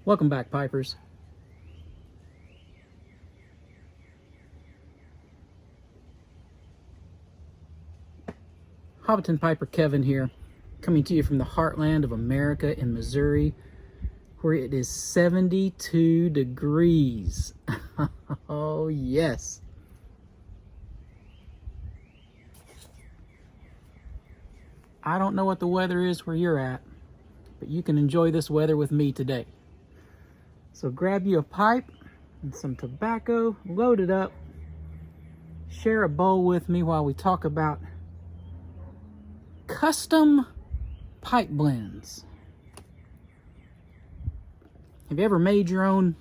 Welcome back, Pipers. Hobbiton Piper Kevin here, coming to you from the heartland of America in Missouri, where it is 72 degrees. Oh, yes. I don't know what the weather is where you're at, but you can enjoy this weather with me today. So grab you a pipe and some tobacco, load it up, share a bowl with me while we talk about custom pipe blends. Have you ever made your own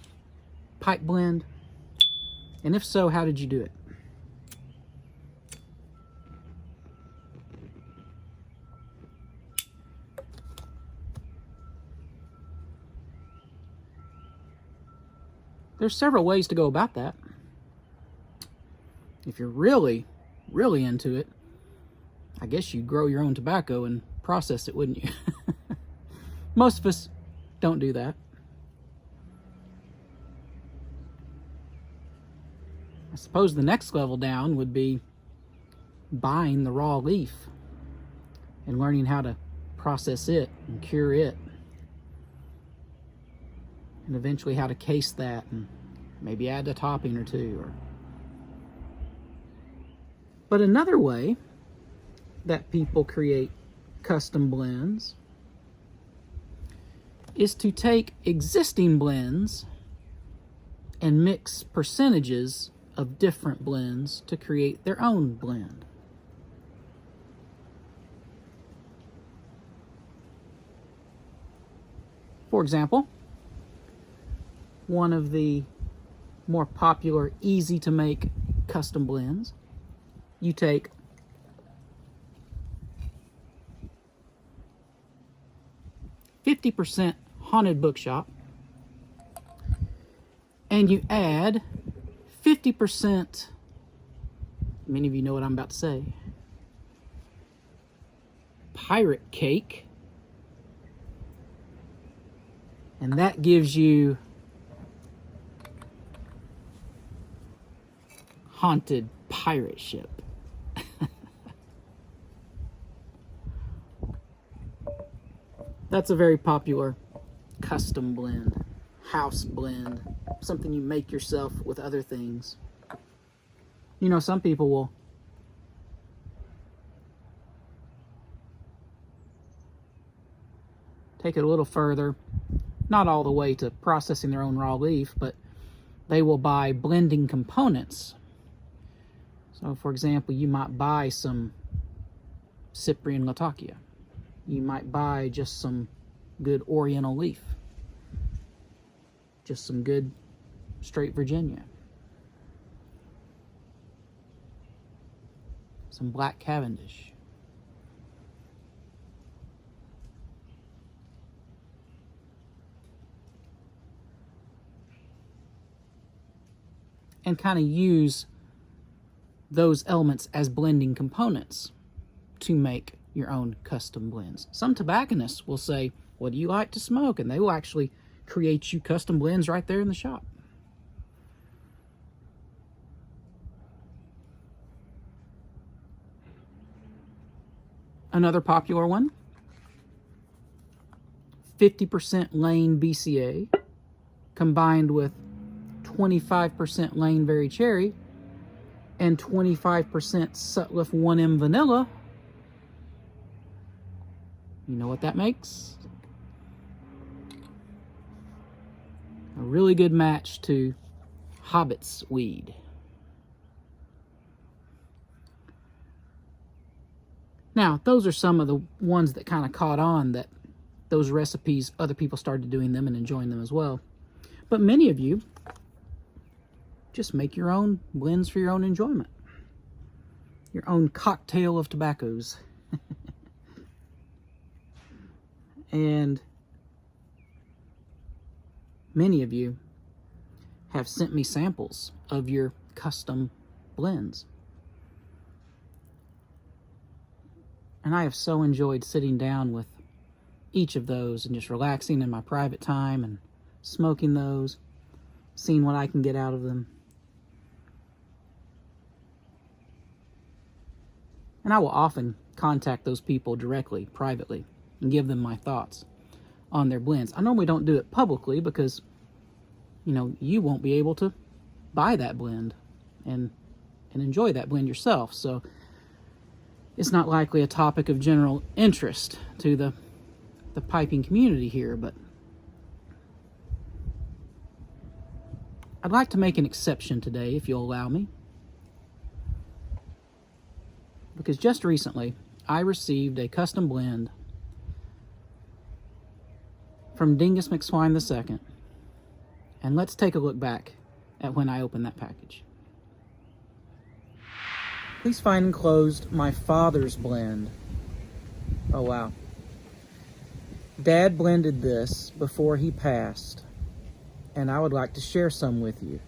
pipe blend? And if so, how did you do it? There's several ways to go about that. If you're really into it, I guess you'd grow your own tobacco and process it, wouldn't you? Most of us don't do that. I suppose the next level down would be buying the raw leaf and learning how to process it and cure it, and eventually how to case that and maybe add a topping or two. But another way that people create custom blends is to take existing blends and mix percentages of different blends to create their own blend. For example, one of the more popular, easy to make custom blends, you take 50% Haunted Bookshop and you add 50%, many of you know what I'm about to say, Pirate Cake, and that gives you Haunted Pirate Ship. That's a very popular custom blend, house blend, something you make yourself with other things. You know, some people will take it a little further, not all the way to processing their own raw leaf, but they will buy blending components. So, for example, you might buy some Cyprian Latakia. You might buy just some good Oriental leaf, just some good straight Virginia, some black Cavendish. And kind of use those elements as blending components to make your own custom blends. Some tobacconists will say, what do you like to smoke? And they will actually create you custom blends right there in the shop. Another popular one, 50% Lane BCA combined with 25% Lane Berry Cherry and 25% Sutliff 1M Vanilla. You know what that makes? A really good match to Hobbit's weed. Now, those are some of the ones that kind of caught on, that those recipes, other people started doing them and enjoying them as well. But many of you just make your own blends for your own enjoyment. Your own cocktail of tobaccos. And many of you have sent me samples of your custom blends. And I have so enjoyed sitting down with each of those and just relaxing in my private time and smoking those, seeing what I can get out of them. And I will often contact those people directly, privately, and give them my thoughts on their blends. I normally don't do it publicly because, you know, you won't be able to buy that blend and enjoy that blend yourself. So it's not likely a topic of general interest to the piping community here, but I'd like to make an exception today, if you'll allow me. Because just recently, I received a custom blend from Dingus McSwine II. And let's take a look back at when I opened that package. Please find enclosed my father's blend. Oh, wow. Dad blended this before he passed, and I would like to share some with you.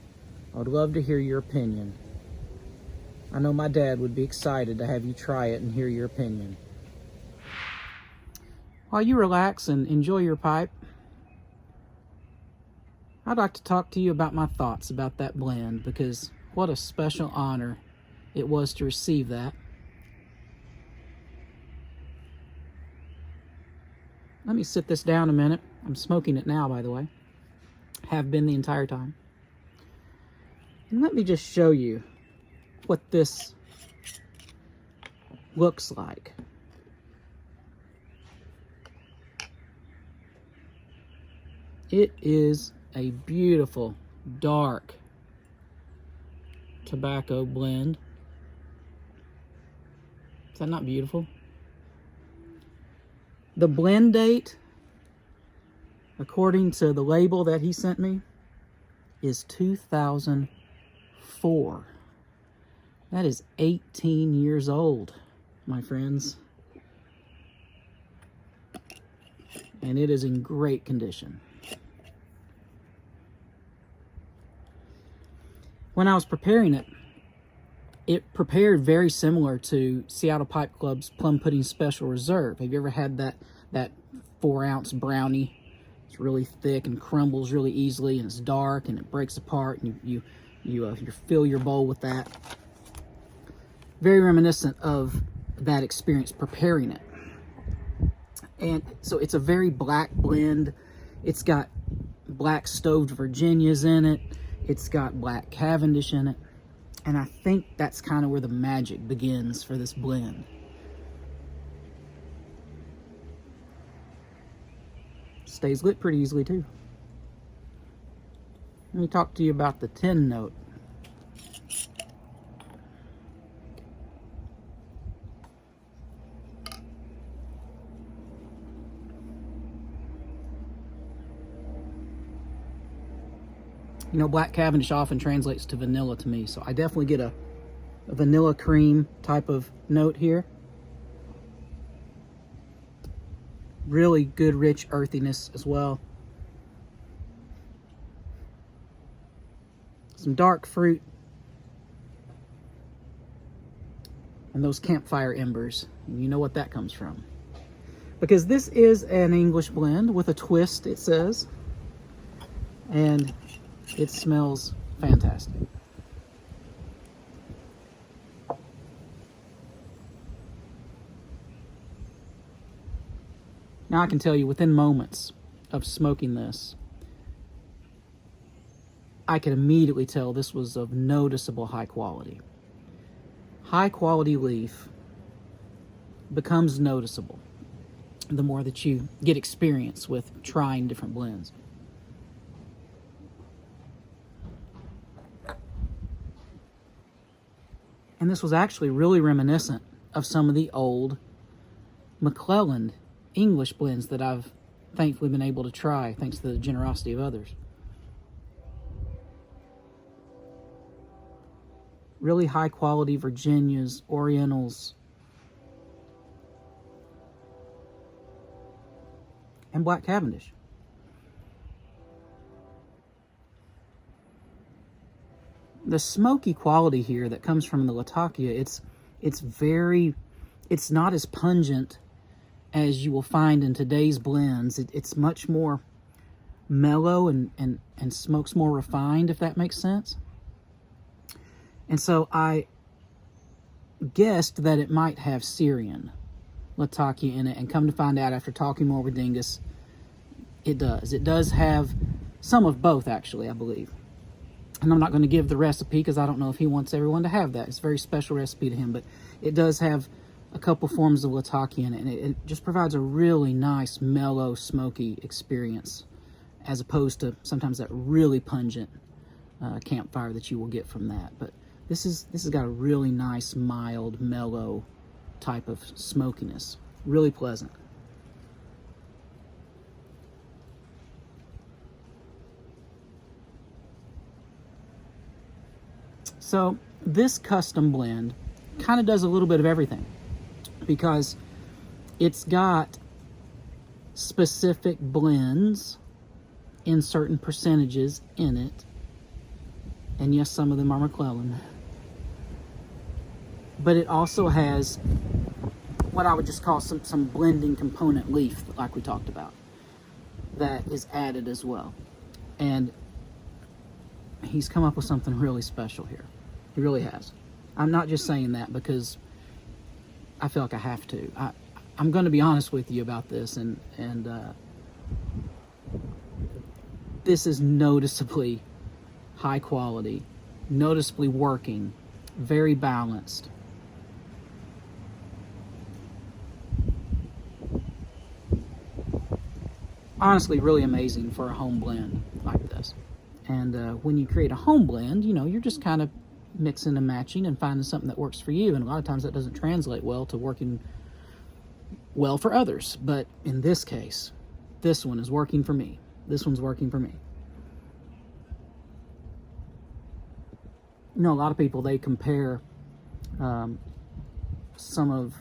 I would love to hear your opinion. I know my dad would be excited to have you try it and hear your opinion. While you relax and enjoy your pipe, I'd like to talk to you about my thoughts about that blend, because what a special honor it was to receive that. Let me sit this down a minute. I'm smoking it now, by the way. Have been the entire time. And let me just show you what this looks like. It is a beautiful, dark tobacco blend. Is that not beautiful? The blend date, according to the label that he sent me, is 2004. That is 18 years old, my friends. And it is in great condition. When I was preparing it, it prepared very similar to Seattle Pipe Club's Plum Pudding Special Reserve. Have you ever had that 4-ounce brownie? It's really thick and crumbles really easily, and it's dark and it breaks apart, and you fill your bowl with that. Very reminiscent of that experience preparing it. And so it's a very black blend. It's got black stoved Virginias in it. It's got black Cavendish in it. And I think that's kind of where the magic begins for this blend. Stays lit pretty easily too. Let me talk to you about the tin note. You know, black Cavendish often translates to vanilla to me, so I definitely get a vanilla cream type of note here. Really good, rich earthiness as well. Some dark fruit. And those campfire embers. You know what that comes from. Because this is an English blend with a twist, it says. And it smells fantastic. Now I can tell you within moments of smoking this, I could immediately tell this was of noticeable high quality. High quality leaf becomes noticeable the more that you get experience with trying different blends. And this was actually really reminiscent of some of the old McClelland English blends that I've thankfully been able to try, thanks to the generosity of others. Really high quality Virginias, Orientals, and black Cavendish. The smoky quality here that comes from the Latakia, it's not as pungent as you will find in today's blends. It's much more mellow and smokes more refined, if that makes sense. And so I guessed that it might have Syrian Latakia in it, and come to find out after talking more with Dingus, it does. It does have some of both, actually, I believe. And I'm not going to give the recipe because I don't know if he wants everyone to have that. It's a very special recipe to him, but it does have a couple forms of Latakia in it, and it just provides a really nice, mellow, smoky experience, as opposed to sometimes that really pungent campfire that you will get from that. But this has got a really nice, mild, mellow type of smokiness. Really pleasant. So this custom blend kind of does a little bit of everything, because it's got specific blends in certain percentages in it. And yes, some of them are McClellan. But it also has what I would just call some blending component leaf, like we talked about, that is added as well. And he's come up with something really special here. He really has. I'm not just saying that because I feel like I have to. I'm going to be honest with you about this, and this is noticeably high quality, noticeably working, very balanced. Honestly, really amazing for a home blend like this. And when you create a home blend, you know, you're just kind of mixing and matching and finding something that works for you. And a lot of times that doesn't translate well to working well for others. But in this case, this one is working for me. This one's working for me. You know, a lot of people, they compare some of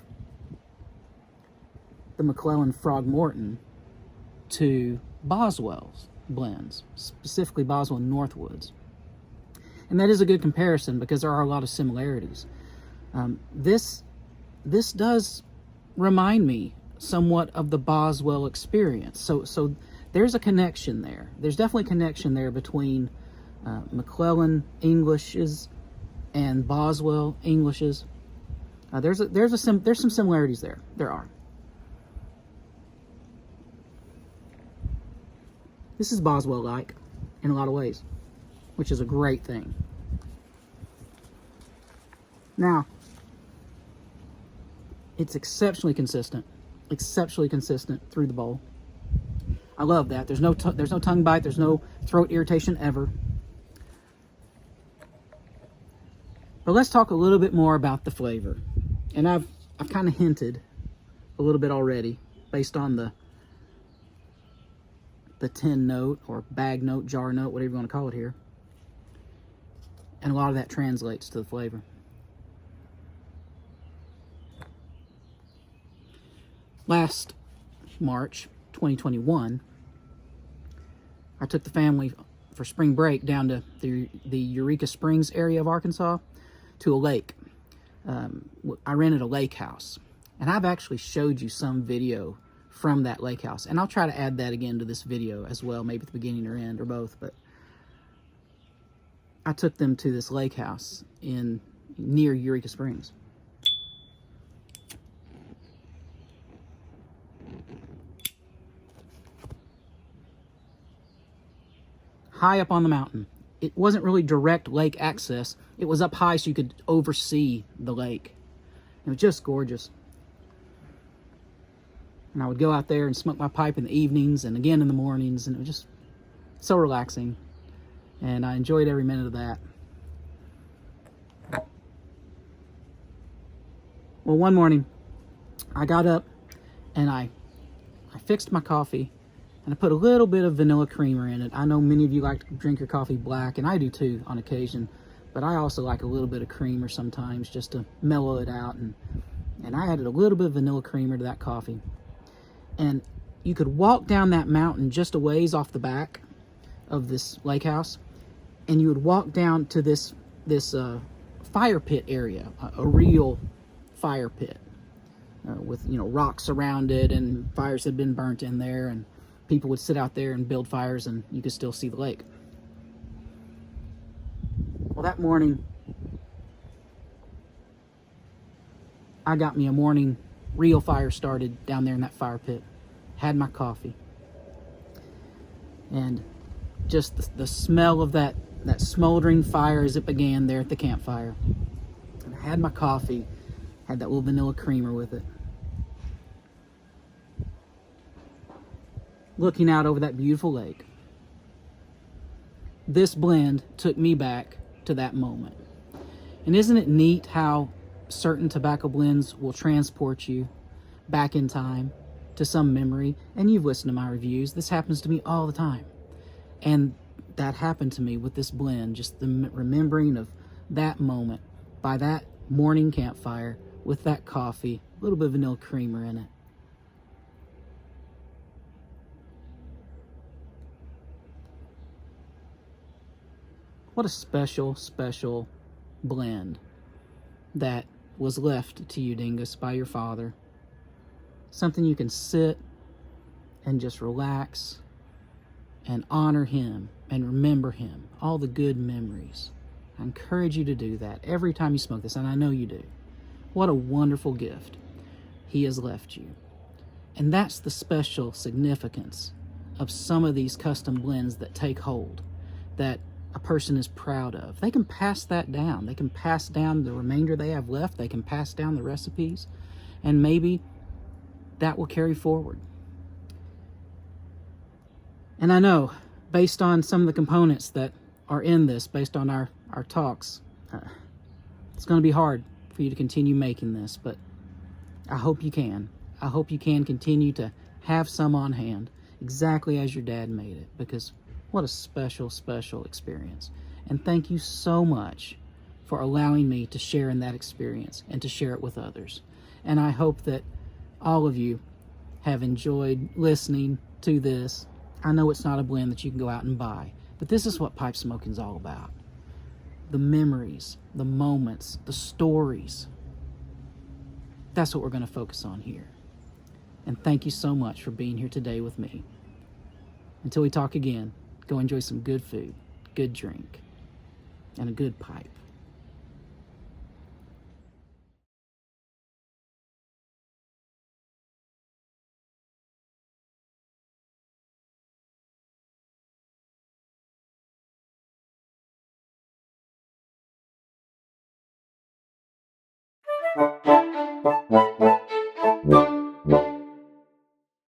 the McClellan Frogmorton to Boswell's blends, specifically Boswell Northwoods. And that is a good comparison because there are a lot of similarities. This does remind me somewhat of the Boswell experience. So there's a connection there. There's definitely a connection there between McClellan Englishes and Boswell Englishes. There's some similarities there. There are. This is Boswell-like in a lot of ways, which is a great thing. Now, it's exceptionally consistent through the bowl. I love that. There's no tongue bite. There's no throat irritation ever. But let's talk a little bit more about the flavor. And I've kind of hinted a little bit already based on the tin note or bag note, jar note, whatever you want to call it here. And a lot of that translates to the flavor. Last March 2021, I took the family for spring break down to the Eureka Springs area of Arkansas to a lake. I rented a lake house, and I've actually showed you some video from that lake house, and I'll try to add that again to this video as well, maybe at the beginning or end or both. But I took them to this lake house near Eureka Springs. High up on the mountain. It wasn't really direct lake access. It was up high so you could oversee the lake. It was just gorgeous. And I would go out there and smoke my pipe in the evenings and again in the mornings, and it was just so relaxing. And I enjoyed every minute of that. Well, one morning, I got up and I fixed my coffee, and I put a little bit of vanilla creamer in it. I know many of you like to drink your coffee black, and I do too on occasion, but I also like a little bit of creamer sometimes just to mellow it out. And I added a little bit of vanilla creamer to that coffee. And you could walk down that mountain just a ways off the back of this lake house, and you would walk down to this fire pit area, a real fire pit with, you know, rocks around it, and fires had been burnt in there, and people would sit out there and build fires and you could still see the lake. Well, that morning, I got me a morning real fire started down there in that fire pit. Had my coffee. And just the smell of that smoldering fire as it began there at the campfire. And I had my coffee, had that little vanilla creamer with it. Looking out over that beautiful lake. This blend took me back to that moment. And isn't it neat how certain tobacco blends will transport you back in time to some memory? And you've listened to my reviews. This happens to me all the time. And that happened to me with this blend, just the remembering of that moment by that morning campfire with that coffee, a little bit of vanilla creamer in it. What a special, special blend that was left to you, Dingus, by your father. Something you can sit and just relax and honor him and remember him, all the good memories. I encourage you to do that every time you smoke this, and I know you do. What a wonderful gift he has left you. And that's the special significance of some of these custom blends that take hold, that a person is proud of. They can pass that down. They can pass down the remainder they have left. They can pass down the recipes, and maybe that will carry forward. And I know, based on some of the components that are in this, based on our talks, it's going to be hard for you to continue making this, but I hope you can. I hope you can continue to have some on hand, exactly as your dad made it, because what a special, special experience. And thank you so much for allowing me to share in that experience and to share it with others. And I hope that all of you have enjoyed listening to this. I know it's not a blend that you can go out and buy, but this is what pipe smoking is all about. The memories, the moments, the stories. That's what we're going to focus on here. And thank you so much for being here today with me. Until we talk again, go enjoy some good food, good drink, and a good pipe.